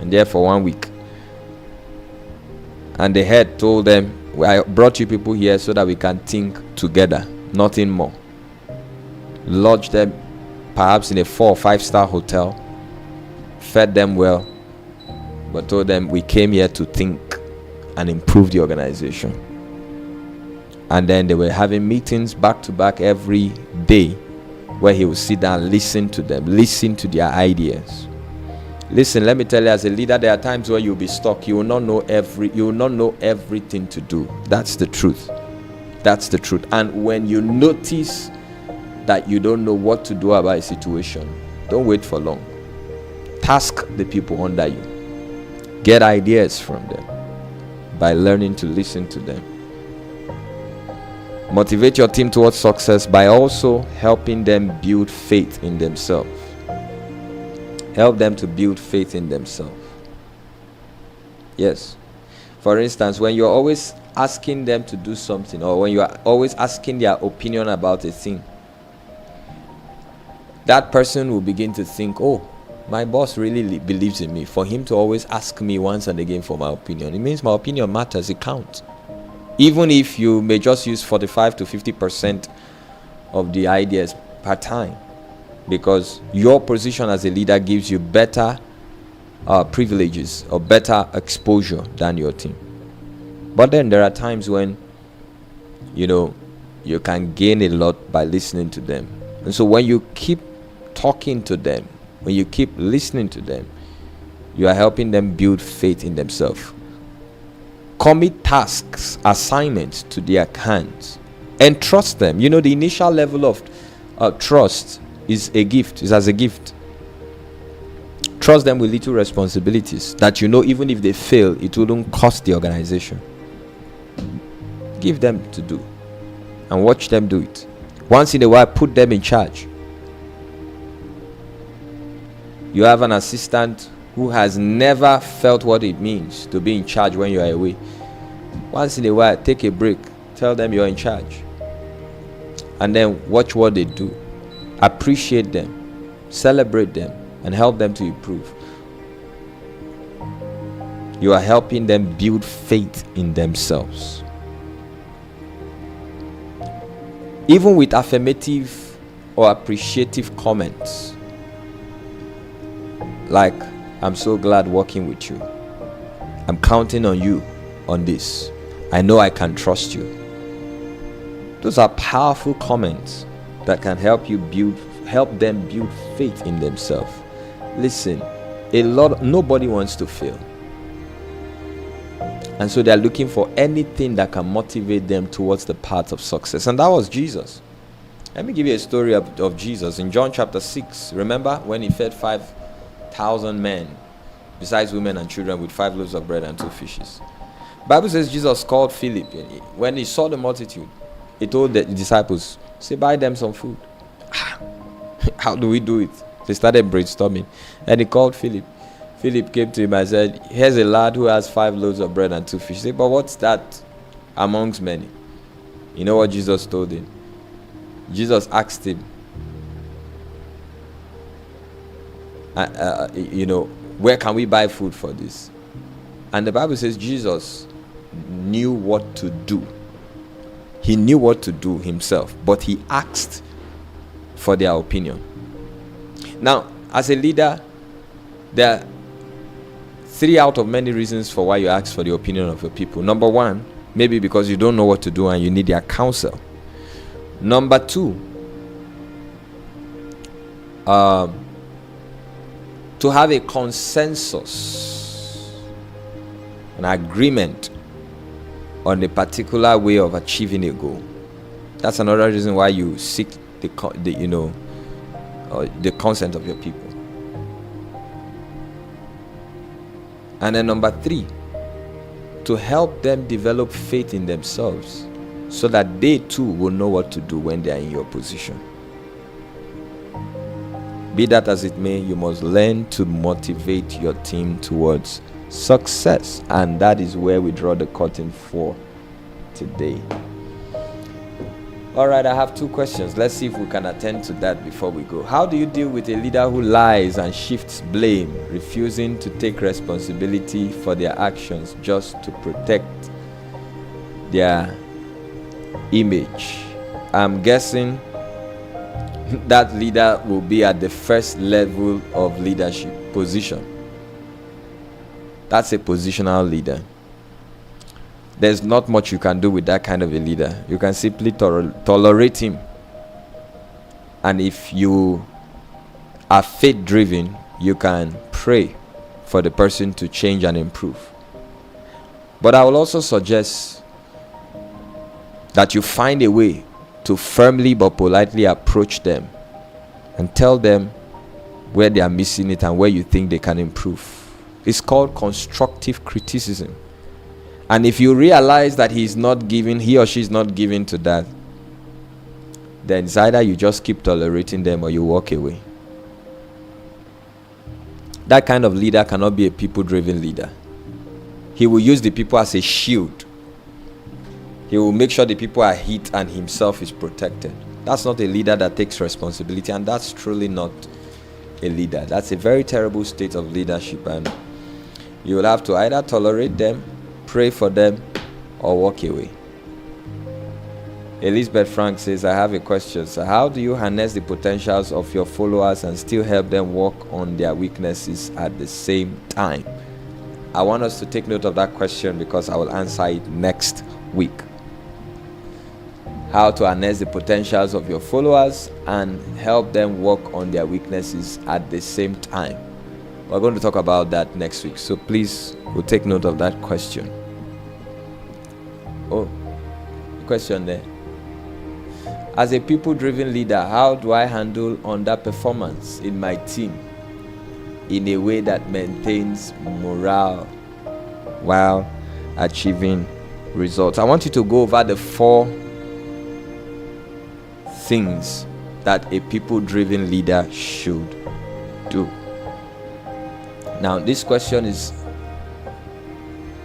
and there for 1 week. And the head told them, I brought you people here so that we can think together, nothing more. Lodged them perhaps in a 4 or 5-star hotel, fed them well, but told them we came here to think and improve the organization. And then they were having meetings back to back every day, where he would sit down, listen to them, listen to their ideas. Listen, let me tell you, as a leader, there are times where you'll be stuck. You will not know everything to do. That's the truth. That's the truth. And when you notice that you don't know what to do about a situation, don't wait for long. Task the people under you. Get ideas from them by learning to listen to them. Motivate your team towards success by also helping them build faith in themselves. Help them to build faith in themselves. Yes. For instance, when you're always asking them to do something, or when you are always asking their opinion about a thing, that person will begin to think, oh, my boss really believes in me. For him to always ask me once and again for my opinion, it means my opinion matters, it counts. Even if you may just use 45 to 50% of the ideas per time, because your position as a leader gives you better privileges or better exposure than your team. But then there are times when you can gain a lot by listening to them. And so when you keep talking to them, when you keep listening to them, you are helping them build faith in themselves. Commit tasks, assignments to their hands, and trust them. The initial level of trust is a gift, is as a gift. Trust them with little responsibilities that even if they fail, it wouldn't cost the organization. Give them to do and watch them do it. Once in a while, put them in charge. You have an assistant who has never felt what it means to be in charge when you are away. Once in a while, take a break. Tell them you're in charge. And then watch what they do. Appreciate them. Celebrate them. And help them to improve. You are helping them build faith in themselves. Even with affirmative or appreciative comments, like, I'm so glad working with you. I'm counting on you on this. I know I can trust you. Those are powerful comments that can help them build faith in themselves. Listen, nobody wants to fail. And so they're looking for anything that can motivate them towards the path of success. And that was Jesus. Let me give you a story of Jesus in John chapter 6. Remember when he fed 5,000 men, besides women and children, with 5 loaves of bread and 2 fishes. Bible says Jesus called Philip. When he saw the multitude, he told the disciples, say, buy them some food. How do we do it? They started brainstorming. And he called Philip. Philip came to him and said, here's a lad who has 5 loaves of bread and 2 fish. He said, but what's that amongst many? You know what Jesus told him? Jesus asked him, where can we buy food for this? And the Bible says Jesus knew what to do. He knew what to do himself, but he asked for their opinion. Now, as a leader, there are 3 out of many reasons for why you ask for the opinion of your people. Number 1, maybe because you don't know what to do and you need their counsel. Number 2, to have a consensus, an agreement on a particular way of achieving a goal. That's another reason why you seek the consent of your people. And then number 3, to help them develop faith in themselves so that they too will know what to do when they are in your position. Be that as it may, you must learn to motivate your team towards success. And that is where we draw the curtain for today. All right, I have 2 questions. Let's see if we can attend to that before we go. How do you deal with a leader who lies and shifts blame, refusing to take responsibility for their actions just to protect their image? I'm guessing that leader will be at the first level of leadership position. That's a positional leader. there's not much you can do with that kind of a leader. You can simply tolerate him. And if you are faith driven, you can pray for the person to change and improve. But I will also suggest that you find a way to firmly but politely approach them and tell them where they are missing it and where you think they can improve. It's called constructive criticism. And if you realize that he or she is not giving to that, then it's either you just keep tolerating them or you walk away. That kind of leader cannot be a people-driven leader. He will use the people as a shield. He will make sure the people are hit and himself is protected. That's not a leader that takes responsibility, and that's truly not a leader. That's a very terrible state of leadership, and you will have to either tolerate them, pray for them, or walk away. Elizabeth Frank says, I have a question. So how do you harness the potentials of your followers and still help them work on their weaknesses at the same time? I want us to take note of that question because I will answer it next week. How to harness the potentials of your followers and help them work on their weaknesses at the same time. We're going to talk about that next week. So please, we'll take note of that question. Oh, question there. As a people-driven leader, how do I handle underperformance in my team in a way that maintains morale while achieving results? I want you to go over the 4 things that a people-driven leader should do. Now, this question is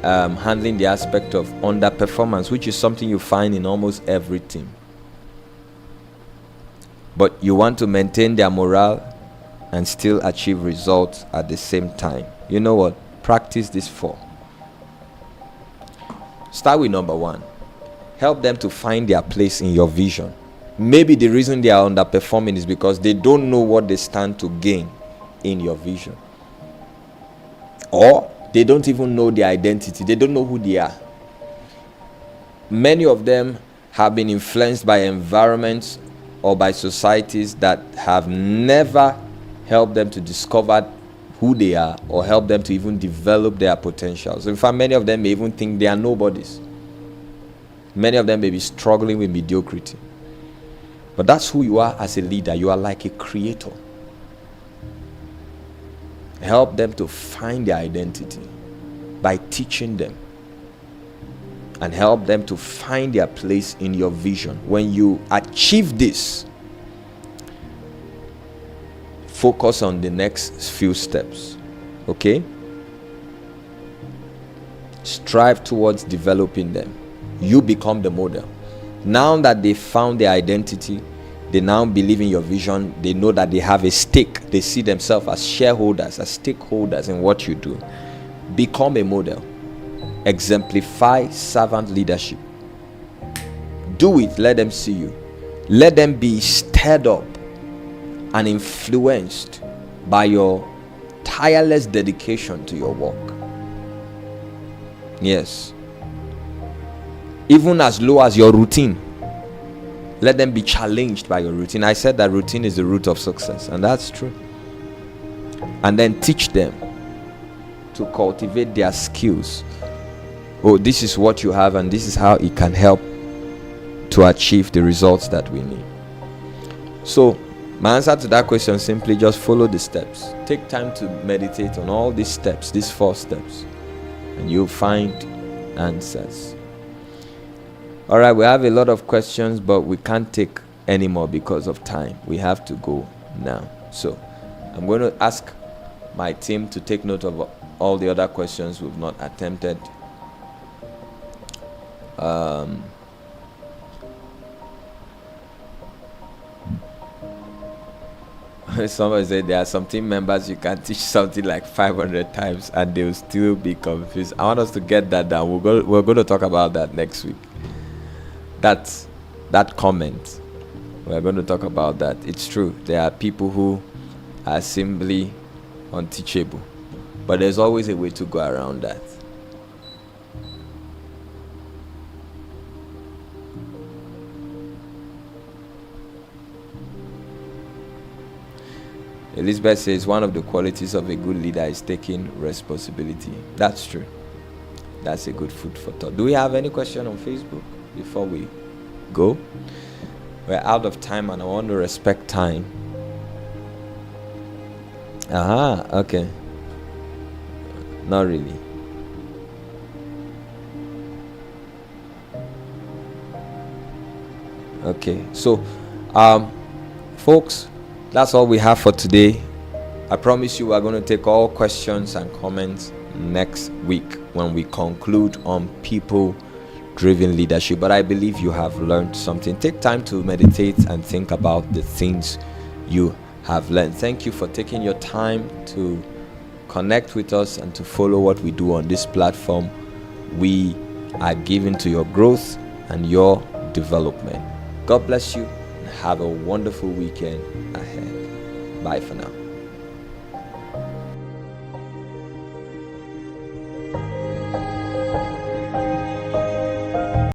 handling the aspect of underperformance, which is something you find in almost every team. But you want to maintain their morale and still achieve results at the same time. You know what? Practice these 4. Start with number 1. Help them to find their place in your vision. Maybe the reason they are underperforming is because they don't know what they stand to gain in your vision. Or they don't even know their identity. They don't know who they are. Many of them have been influenced by environments or by societies that have never helped them to discover who they are or help them to even develop their potentials. In fact, many of them may even think they are nobodies. Many of them may be struggling with mediocrity. But that's who you are as a leader. You are like a creator. Help them to find their identity by teaching them. And help them to find their place in your vision. When you achieve this, focus on the next few steps. Okay? Strive towards developing them. You become the model. Now that they found their identity, they now believe in your vision. They know that they have a stake. They see themselves as shareholders, as stakeholders in what you do. Become a model. Exemplify servant leadership. Do it. Let them see you. Let them be stirred up and influenced by your tireless dedication to your work. Yes. Even as low as your routine, let them be challenged by your routine. I said that routine is the root of success, and that's true. And then teach them to cultivate their skills. Oh, this is what you have, and this is how it can help to achieve the results that we need. So, my answer to that question, simply just follow the steps. Take time to meditate on all these steps, these 4 steps, and you'll find answers. All right, we have a lot of questions, but we can't take any more because of time. We have to go now. So I'm going to ask my team to take note of all the other questions we've not attempted. Somebody said there are some team members you can teach something like 500 times and they'll still be confused. I want us to get that down. We're going to talk about that next week. That comment, we're going to talk about that. It's true. There are people who are simply unteachable, but there's always a way to go around that. Elizabeth says one of the qualities of a good leader is taking responsibility. That's true. That's a good food for thought. Do we have any question on Facebook before we go? We're out of time and I want to respect time. Okay. Not really. Okay, so folks, that's all we have for today. I promise you we're going to take all questions and comments next week when we conclude on people driven leadership. But I believe you have learned something. Take time to meditate and think about the things you have learned. Thank you for taking your time to connect with us and to follow what we do on this platform. We are given to your growth and your development. God bless you and have a wonderful weekend ahead. Bye for now.